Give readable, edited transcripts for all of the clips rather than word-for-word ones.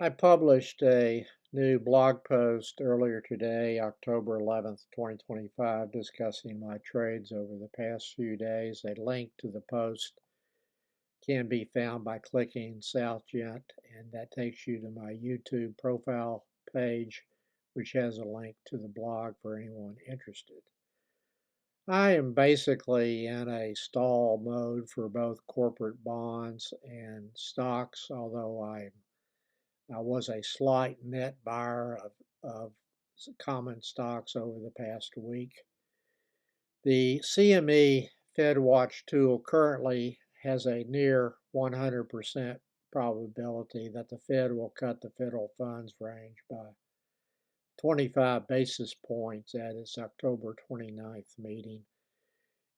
I published a new blog post earlier today, October 11th, 2025, discussing my trades over the past few days. A link to the post can be found by clicking South Gent, and that takes you to my YouTube profile page, which has a link to the blog for anyone interested. I am basically in a stall mode for both corporate bonds and stocks, although I was a slight net buyer of common stocks over the past week. The CME Fed Watch tool currently has a near 100% probability that the Fed will cut the federal funds range by 25 basis points at its October 29th meeting,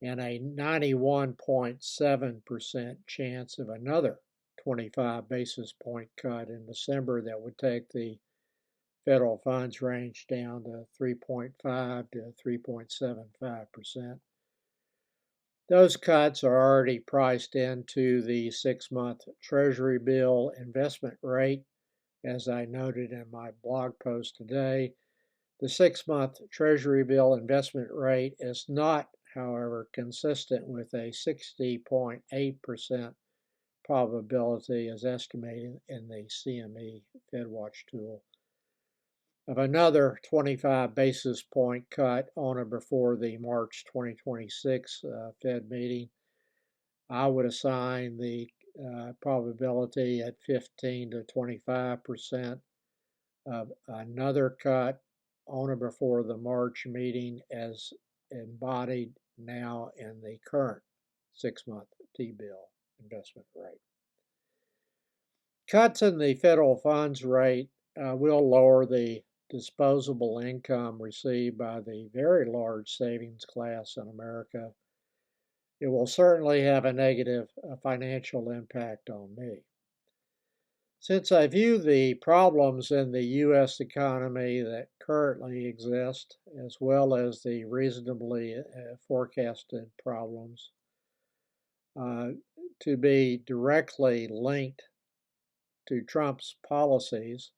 and a 91.7% chance of another 25 basis point cut in December that would take the federal funds range down to 3.5 to 3.75%. Those cuts are already priced into the 6-month Treasury bill investment rate. As I noted in my blog post today, the 6-month Treasury bill investment rate is not, however, consistent with a 60.8% probability as estimated in the CME FedWatch tool of another 25 basis point cut on or before the March 2026 Fed meeting. I would assign the probability at 15 to 25% of another cut on or before the March meeting as embodied now in the current 6-month T-bill investment rate. Cuts in the federal funds rate will lower the disposable income received by the very large savings class in America. It will certainly have a negative financial impact on me. Since I view the problems in the U.S. economy that currently exist, as well as the reasonably forecasted problems, to be directly linked to Trump's policies,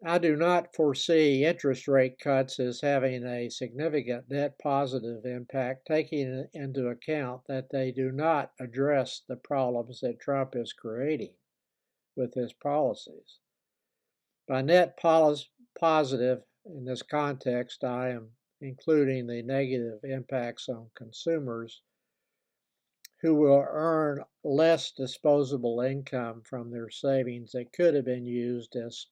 I do not foresee interest rate cuts as having a significant net positive impact, taking into account that they do not address the problems that Trump is creating with his policies. By net positive in this context, I am including the negative impacts on consumers who will earn less disposable income from their savings that could have been used as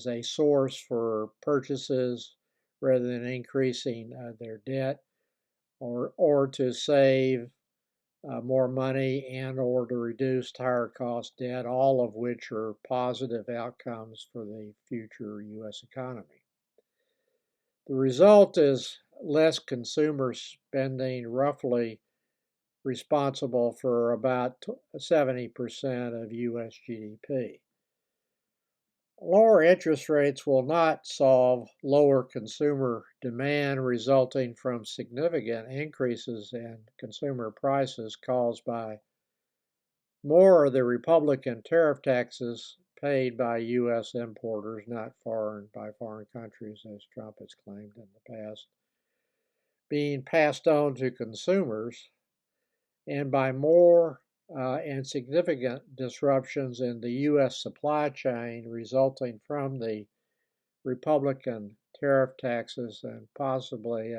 a source for purchases rather than increasing their debt, or to save more money and or to reduce higher cost debt, all of which are positive outcomes for the future U.S. economy. The result is less consumer spending, roughly responsible for about 70% of U.S. GDP. Lower interest rates will not solve lower consumer demand resulting from significant increases in consumer prices caused by more of the Republican tariff taxes paid by U.S. importers, not by foreign countries, as Trump has claimed in the past, being passed on to consumers, and by more and significant disruptions in the U.S. supply chain resulting from the Republican tariff taxes and possibly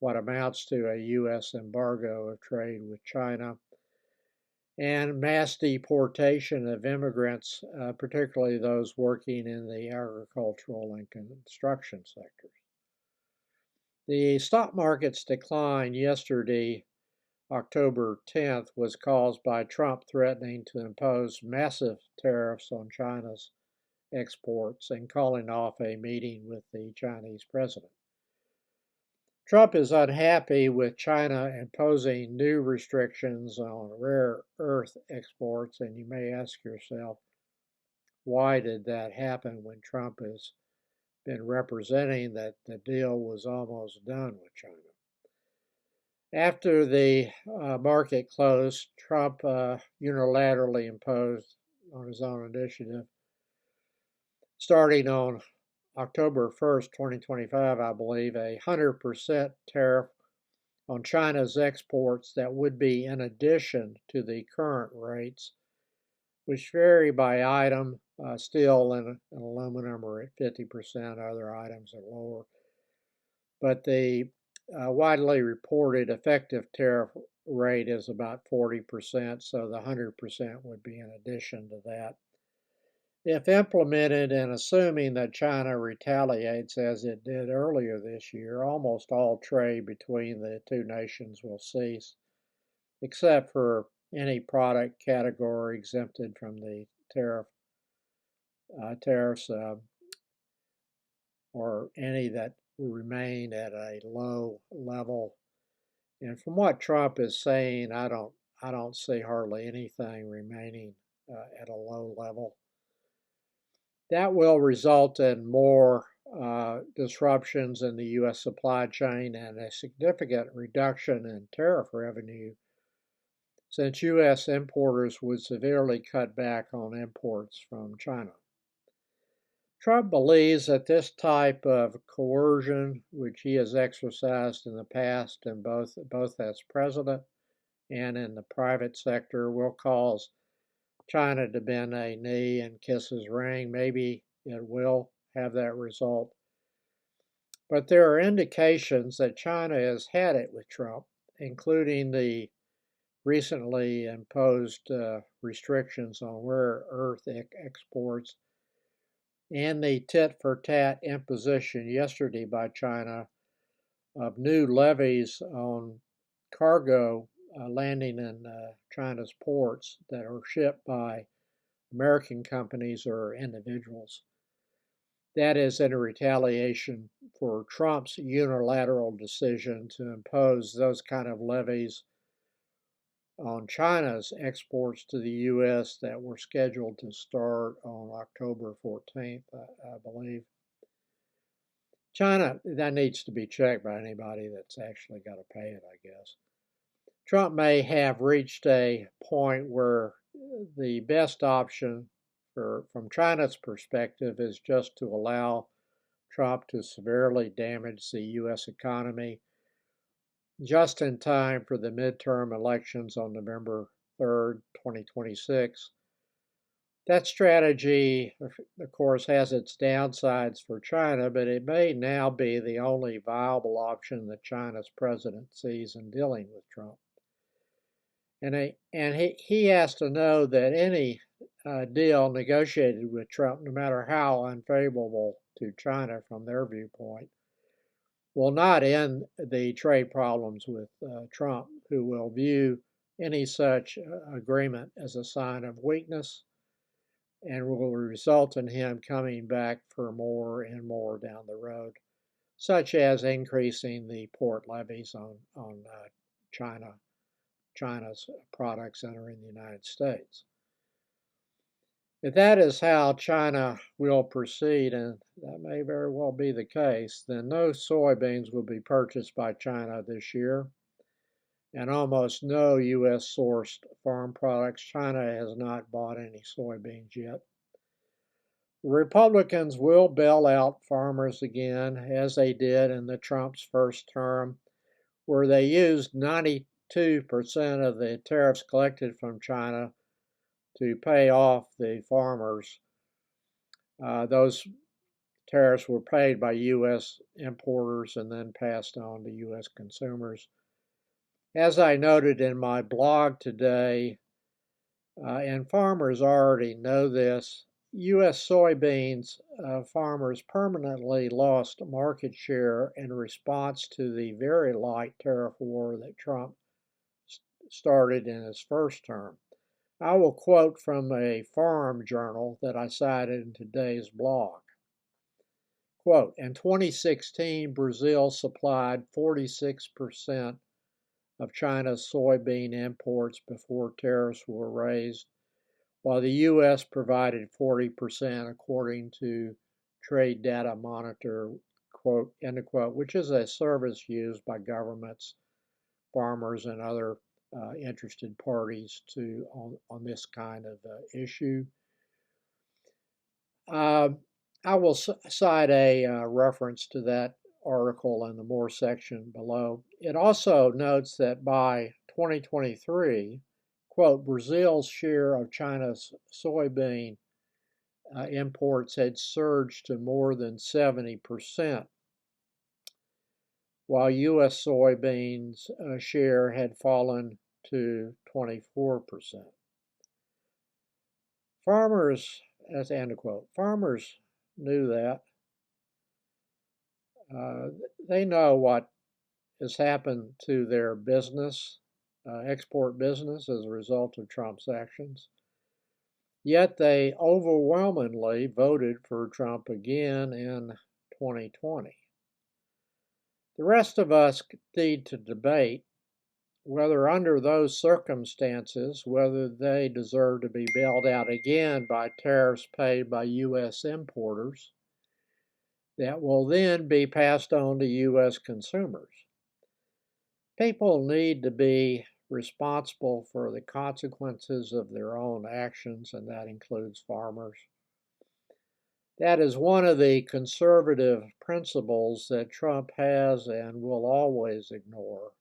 what amounts to a U.S. embargo of trade with China, and mass deportation of immigrants, particularly those working in the agricultural and construction sectors. The stock market's decline yesterday, October 10th, was caused by Trump threatening to impose massive tariffs on China's exports and calling off a meeting with the Chinese president. Trump is unhappy with China imposing new restrictions on rare earth exports, and you may ask yourself, why did that happen when Trump has been representing that the deal was almost done with China? After the market closed, Trump unilaterally imposed on his own initiative. Starting on October 1st, 2025, I believe, 100% tariff on China's exports that would be in addition to the current rates, which vary by item. Steel and aluminum are at 50%, other items are lower. But the widely reported effective tariff rate is about 40%, so the 100% would be in addition to that. If implemented and assuming that China retaliates as it did earlier this year, almost all trade between the two nations will cease, except for any product category exempted from the tariffs or any that remain at a low level. And from what Trump is saying, I don't see hardly anything remaining at a low level. That will result in more disruptions in the U.S. supply chain and a significant reduction in tariff revenue, since U.S. importers would severely cut back on imports from China. Trump believes that this type of coercion, which he has exercised in the past, and both as president and in the private sector, will cause China to bend a knee and kiss his ring. Maybe it will have that result. But there are indications that China has had it with Trump, including the recently imposed restrictions on rare earth exports and the tit-for-tat imposition yesterday by China of new levies on cargo landing in China's ports that are shipped by American companies or individuals. That is in retaliation for Trump's unilateral decision to impose those kind of levies on China's exports to the U.S. that were scheduled to start on October 14th, I believe. China, that needs to be checked by anybody that's actually got to pay it, I guess. Trump may have reached a point where the best option from China's perspective is just to allow Trump to severely damage the U.S. economy just in time for the midterm elections on November 3rd, 2026. That strategy, of course, has its downsides for China, but it may now be the only viable option that China's president sees in dealing with Trump. And he has to know that any deal negotiated with Trump, no matter how unfavorable to China from their viewpoint, will not end the trade problems with Trump, who will view any such agreement as a sign of weakness and will result in him coming back for more and more down the road, such as increasing the port levies on China's products entering the United States. If that is how China will proceed, and that may very well be the case, then no soybeans will be purchased by China this year, and almost no U.S. sourced farm products. China has not bought any soybeans yet. Republicans will bail out farmers again, as they did in the Trump's first term, where they used 92% of the tariffs collected from China to pay off the farmers. Those tariffs were paid by U.S. importers and then passed on to U.S. consumers. As I noted in my blog today, and farmers already know this, U.S. soybeans farmers permanently lost market share in response to the very light tariff war that Trump started in his first term. I will quote from a farm journal that I cited in today's blog. Quote, in 2016, Brazil supplied 46% of China's soybean imports before tariffs were raised, while the U.S. provided 40%, according to Trade Data Monitor, quote, end of quote, which is a service used by governments, farmers, and other interested parties on this kind of issue. I will cite a reference to that article in the More section below. It also notes that by 2023, quote, Brazil's share of China's soybean imports had surged to more than 70%, while U.S. soybeans share had fallen to 24%. Farmers, as end quote, farmers knew that. They know what has happened to their business, export business, as a result of Trump's actions. Yet they overwhelmingly voted for Trump again in 2020. The rest of us need to debate whether under those circumstances, whether they deserve to be bailed out again by tariffs paid by U.S. importers that will then be passed on to U.S. consumers. People need to be responsible for the consequences of their own actions, and that includes farmers. That is one of the conservative principles that Trump has and will always ignore,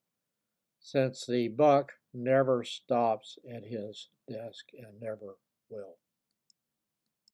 since the buck never stops at his desk and never will.